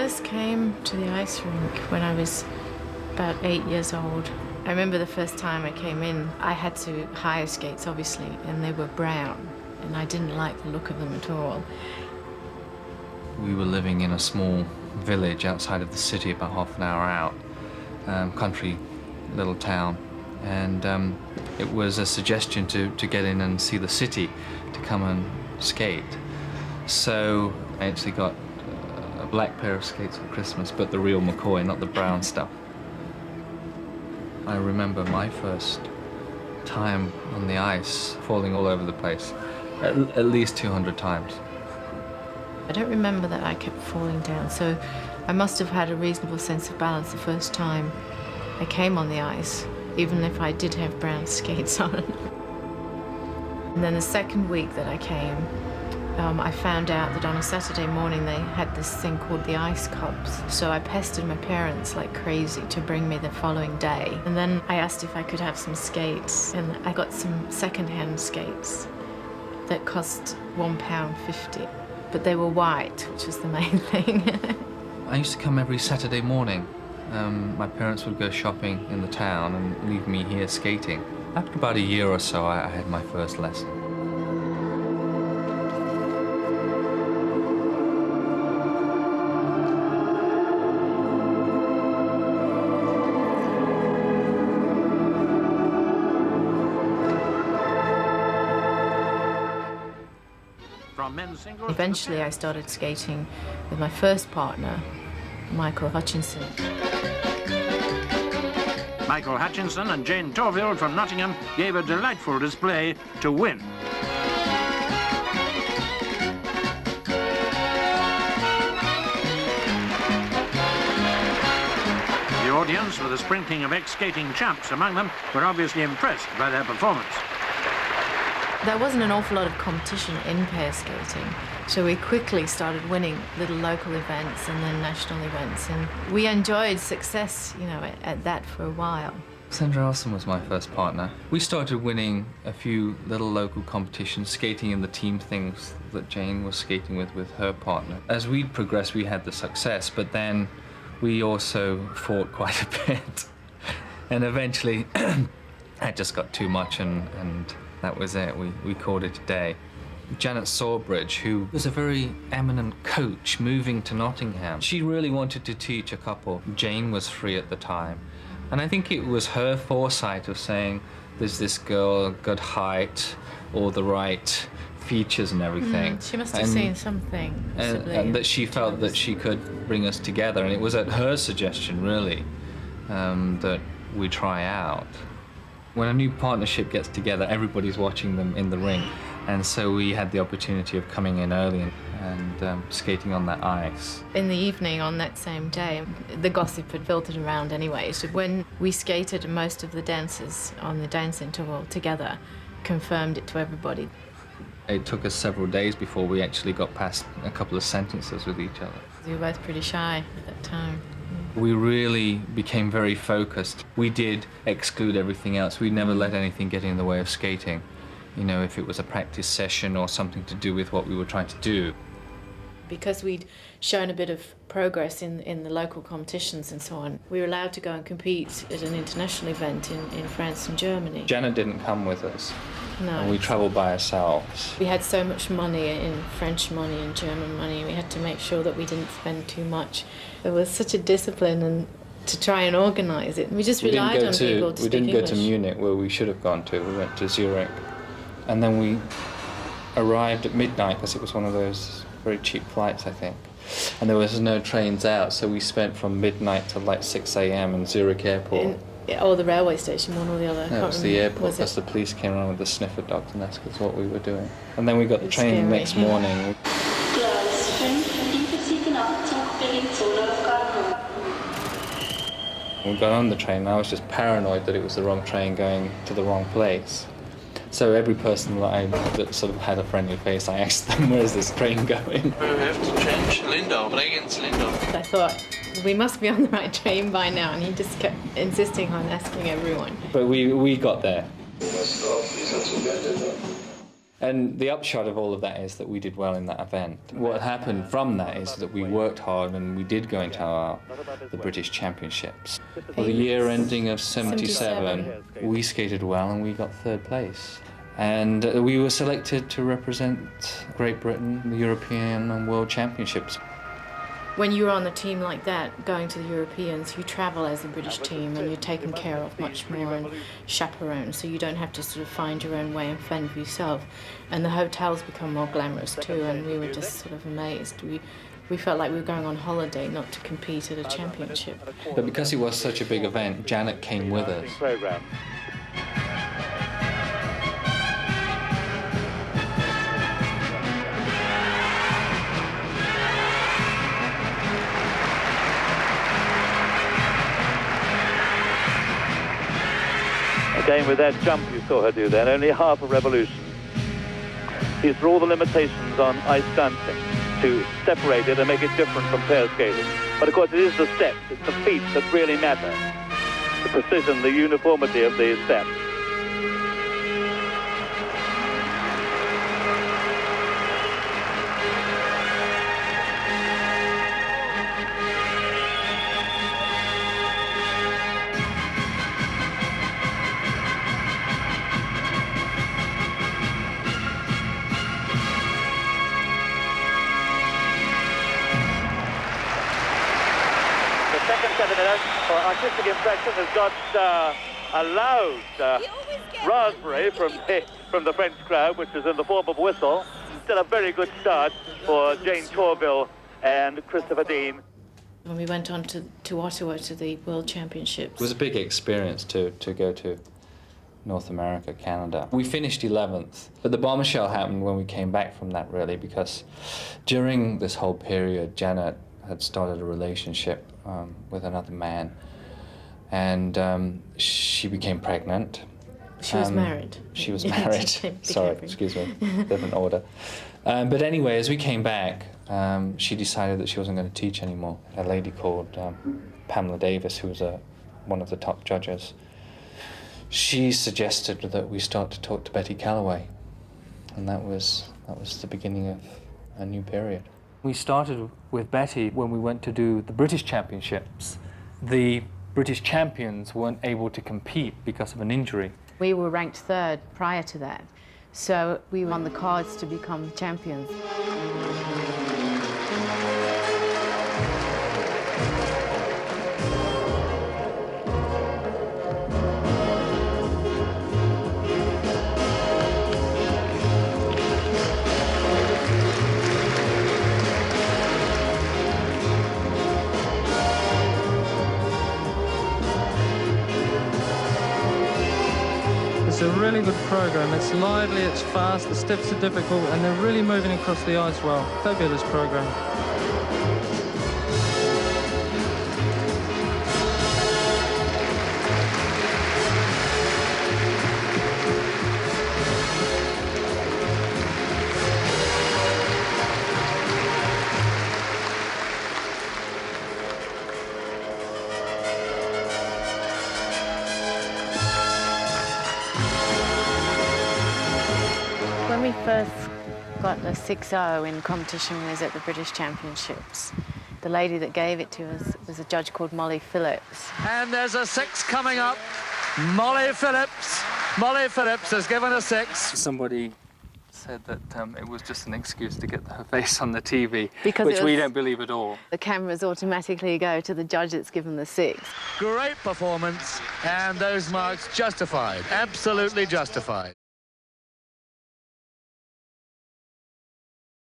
first came to the ice rink when I was about 8 years old. I remember the first time I came in, I had to hire skates, obviously, and they were brown, and I didn't like the look of them at all. We were living in a small village outside of the city, about half an hour out, country little town, and it was a suggestion to get in and see the city, to come and skate. So I actually got a black pair of skates for Christmas, but the real McCoy, not the brown stuff. I remember my first time on the ice, falling all over the place, at least 200 times. I don't remember that I kept falling down, so I must have had a reasonable sense of balance the first time I came on the ice, even if I did have brown skates on. And then the second week that I came, I found out that on a Saturday morning they had this thing called the ice cups. So I pestered my parents like crazy to bring me the following day. And then I asked if I could have some skates, and I got some second-hand skates that cost £1.50. But they were white, which was the main thing. I used to come every Saturday morning. My parents would go shopping in the town and leave me here skating. After about a year or so, I had my first lesson. Eventually, I started skating with my first partner, Michael Hutchinson. Michael Hutchinson and Jane Torvill from Nottingham gave a delightful display to win. The audience, with a sprinkling of ex-skating champs among them, were obviously impressed by their performance. There wasn't an awful lot of competition in pair skating, so we quickly started winning little local events and then national events, and we enjoyed success, you know, at that for a while. Sandra Elson was my first partner. We started winning a few little local competitions, skating in the team things that Jane was skating with her partner. As we'd progressed, we had the success, but then we also fought quite a bit. And eventually, that just got too much, and that was it. We called it a day. Janet Sawbridge, who was a very eminent coach moving to Nottingham, she really wanted to teach a couple. Jane was free at the time. And I think it was her foresight of saying, there's this girl, good height, all the right features and everything. She must have seen something. And that she felt that she could bring us together. And it was at her suggestion, really, that we try out. When a new partnership gets together, everybody's watching them in the ring. And so we had the opportunity of coming in early and skating on that ice. In the evening on that same day, the gossip had filtered around anyway. So when we skated, most of the dancers on the dance interval together confirmed it to everybody. It took us several days before we actually got past a couple of sentences with each other. We were both pretty shy at that time. We really became very focused. We did exclude everything else. We never let anything get in the way of skating. You know, if it was a practice session or something to do with what we were trying to do. Because we'd shown a bit of progress in the local competitions and so on, we were allowed to go and compete at an international event in France and Germany. Janet didn't come with us. No. And we travelled by ourselves. We had so much money, in French money and German money, we had to make sure that we didn't spend too much. There was such a discipline and to try and organise it. We just relied on people to speak English. We didn't go to Munich, where we should have gone to. We went to Zurich. And then we arrived at midnight, because it was one of those very cheap flights, I think. And there was no trains out, so we spent from midnight to like 6 a.m. in Zurich airport. The railway station, one or the other. No, it was the airport, because the police came around with the sniffer dogs, and that's what we were doing. And then we got the train the next morning. We got on the train, and I was just paranoid that it was the wrong train going to the wrong place. So every person that sort of had a friendly face, I asked them, where's this train going? We have to change Lindau, Bregenz Lindau. I thought, we must be on the right train by now, and he just kept insisting on asking everyone. But we got there. And the upshot of all of that is that we did well in that event. What happened from that is that we worked hard and we did go into the British Championships. For the year ending of 77, we skated well and we got 3rd place. And we were selected to represent Great Britain, the European and World Championships. When you're on a team like that, going to the Europeans, you travel as a British team and you're taken care of much more and chaperoned, so you don't have to sort of find your own way and fend for yourself. And the hotels become more glamorous too, and we were just sort of amazed. We felt like we were going on holiday, not to compete at a championship. But because it was such a big event, Janet came with us. Again, with that jump you saw her do then, only half a revolution. These are all the limitations on ice dancing, to separate it and make it different from pair skating. But of course it is the steps, it's the feet that really matter. The precision, the uniformity of the steps. Second 7 minutes for artistic impression has got a loud raspberry from the French crowd, which is in the form of whistle. Still a very good start for Jane Torvill and Christopher Dean. When we went on to Ottawa to the World Championships. It was a big experience to go to North America, Canada. We finished 11th, but the bombshell happened when we came back from that, really, because during this whole period, Janet had started a relationship with another man, and she became pregnant. She was married. She was married. Sorry, excuse me, different order. But anyway, as we came back, she decided that she wasn't going to teach anymore. A lady called Pamela Davis, who was one of the top judges, she suggested that we start to talk to Betty Calloway, and that was the beginning of a new period. We started with Betty when we went to do the British Championships. The British champions weren't able to compete because of an injury. We were ranked 3rd prior to that, so we were on the cards to become champions. It's a really good program. It's lively, it's fast, the steps are difficult, and they're really moving across the ice well. Fabulous program. When we first got the 6-0 in competition was at the British Championships. The lady that gave it to us was a judge called Molly Phillips. And there's a 6 coming up. Molly Phillips. Molly Phillips has given a 6. Somebody said that it was just an excuse to get her face on the TV, Because which we don't believe at all. The cameras automatically go to the judge that's given the 6. Great performance, and those marks justified, absolutely justified.